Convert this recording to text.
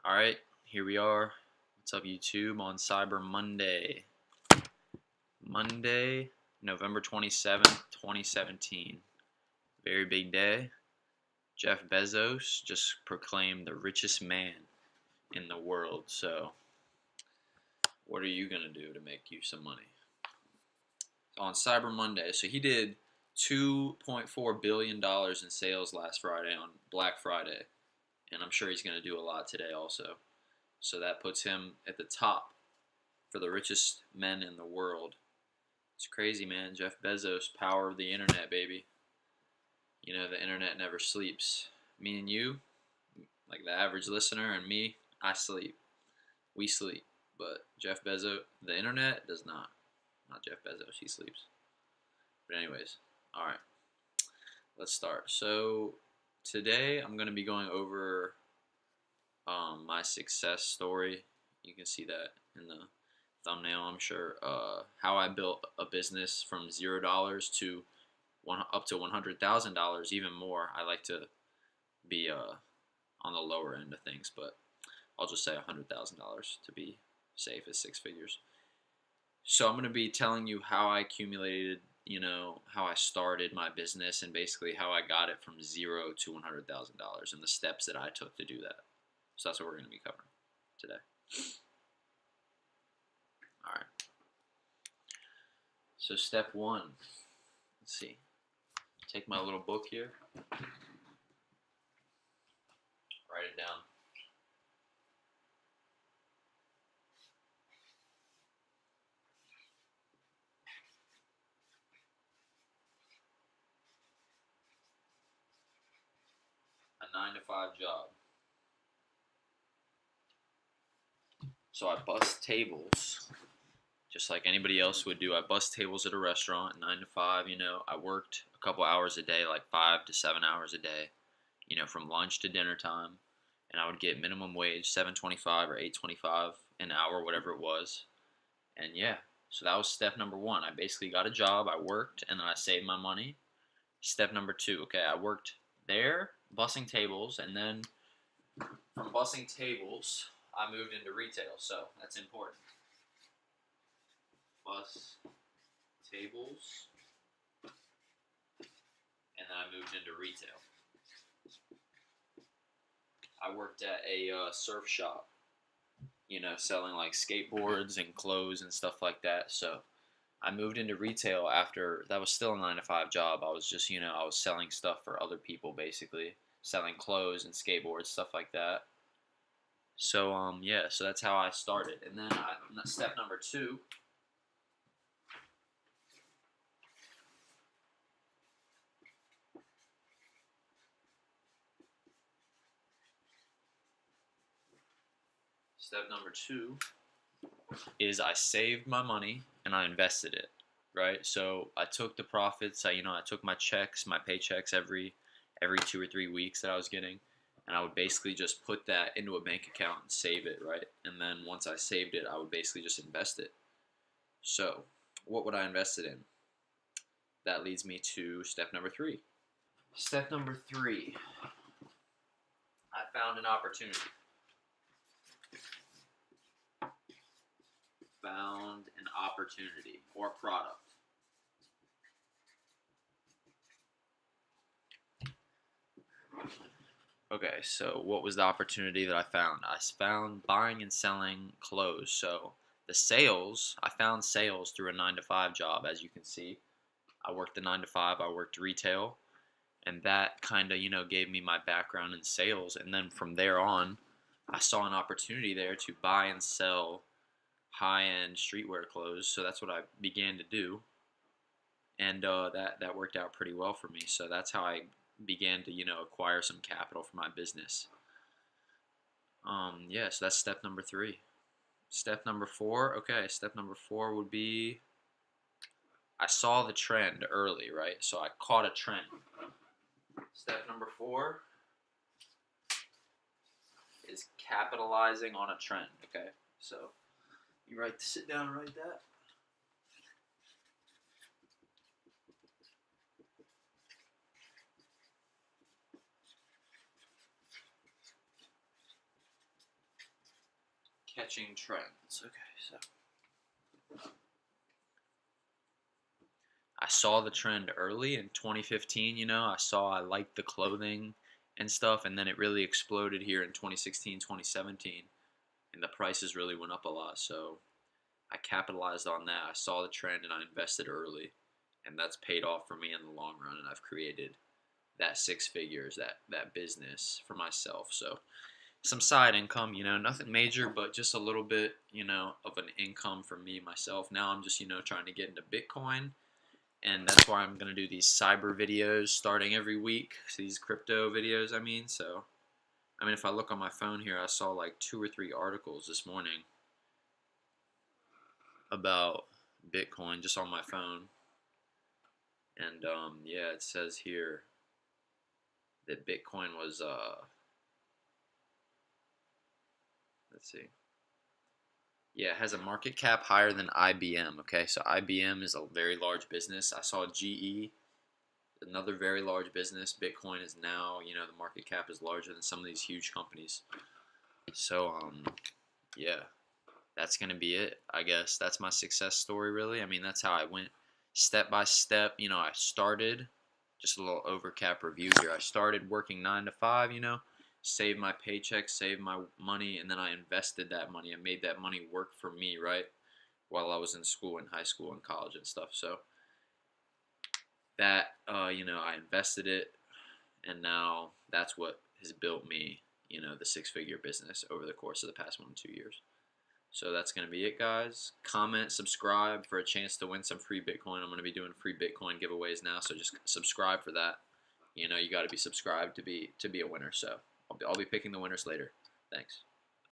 Alright, here we are. What's up, YouTube? On Cyber Monday. Monday, November 27th, 2017. Very big day. Jeff Bezos just proclaimed the richest man in the world. So, what are you going to do to make you some money? On Cyber Monday, so he did $2.4 billion in sales last Friday on Black Friday. And I'm sure he's going to do a lot today also. So that puts him at the top for the richest men in the world. It's crazy, man. Jeff Bezos, power of the internet, baby. You know, the internet never sleeps. Me and you, like the average listener, and me, I sleep. We sleep. But Jeff Bezos, the internet does not. Not Jeff Bezos, he sleeps. But anyways, alright. Let's start. So today I'm going to be going over my success story. You can see that in the thumbnail, I'm sure. How I built a business from $0 to up to $100,000, even more. I like to be on the lower end of things, but I'll just say $100,000 to be safe as six figures. So I'm going to be telling you how I accumulated, how I started my business and basically how I got it from 0 to $100,000 and the steps that I took to do that. So that's what we're going to be covering today. All right. So step one, let's see. Take my little book here. Write it down. A 9-to-5 job. So I bust tables, just like anybody else would do. I bust tables at a restaurant, 9 to 5. I worked a couple hours a day, like 5 to 7 hours a day, from lunch to dinner time, and I would get minimum wage, $7.25 or $8.25 an hour, whatever it was. And yeah, so that was step number one. I basically got a job, I worked, and then I saved my money. Step number two, okay, I worked there, bussing tables, and then from bussing tables, I moved into retail, so that's important. Bus tables, and then I moved into retail. I worked at a surf shop, selling like skateboards and clothes and stuff like that. So I moved into retail after that was still a 9-to-5 job. I was just, I was selling stuff for other people, basically selling clothes and skateboards, stuff like that. So yeah, so that's how I started. And then step number two. Step number two is I saved my money and I invested it, right? So I took the profits. I took my checks, my paychecks every 2 or 3 weeks that I was getting, and I would basically just put that into a bank account and save it, right? And then once I saved it, I would basically just invest it. So what would I invest it in? That leads me to step number three. Step number three, I found an opportunity. Found an opportunity or product. Okay, so what was the opportunity that I found? I found buying and selling clothes. So the sales, I found sales through a 9-to-5 job, as you can see. I worked the 9 to 5, I worked retail, and that kind of, gave me my background in sales. And then from there on, I saw an opportunity there to buy and sell high-end streetwear clothes. So that's what I began to do, and that worked out pretty well for me. So that's how I began to acquire some capital for my business. Yeah, so that's step number three. Step number four, okay, step number four would be I saw the trend early, right? So I caught a trend. Step number four is capitalizing on a trend, okay? So, You sit down and write that. Catching trends. Okay, so I saw the trend early in 2015. I liked the clothing and stuff, and then it really exploded here in 2016, 2017, and the prices really went up a lot. So I capitalized on that. I saw the trend and I invested early, and that's paid off for me in the long run. And I've created that six figures, that business for myself. So some side income, nothing major, but just a little bit, of an income for me myself. Now I'm just, trying to get into Bitcoin, and that's why I'm gonna do these cyber videos starting every week. These crypto videos, I mean. So, if I look on my phone here, I saw like 2 or 3 articles this morning about Bitcoin just on my phone, and yeah, it says here that Bitcoin was let's see. Yeah, it has a market cap higher than IBM. Okay, so IBM is a very large business. I saw GE, another very large business. Bitcoin is now, the market cap is larger than some of these huge companies. So, yeah, that's gonna be it. I guess that's my success story, really. That's how I went step by step. I started, just a little overcap review here. I started working 9 to 5. Save my paycheck, save my money, and then I invested that money. I made that money work for me, right? While I was in school, in high school, and college and stuff. So that, I invested it, and now that's what has built me, the six-figure business over the course of the past 1 to 2 years. So that's going to be it, guys. Comment, subscribe for a chance to win some free Bitcoin. I'm going to be doing free Bitcoin giveaways now, so just subscribe for that. You got to be subscribed to be a winner. So I'll be picking the winners later. Thanks.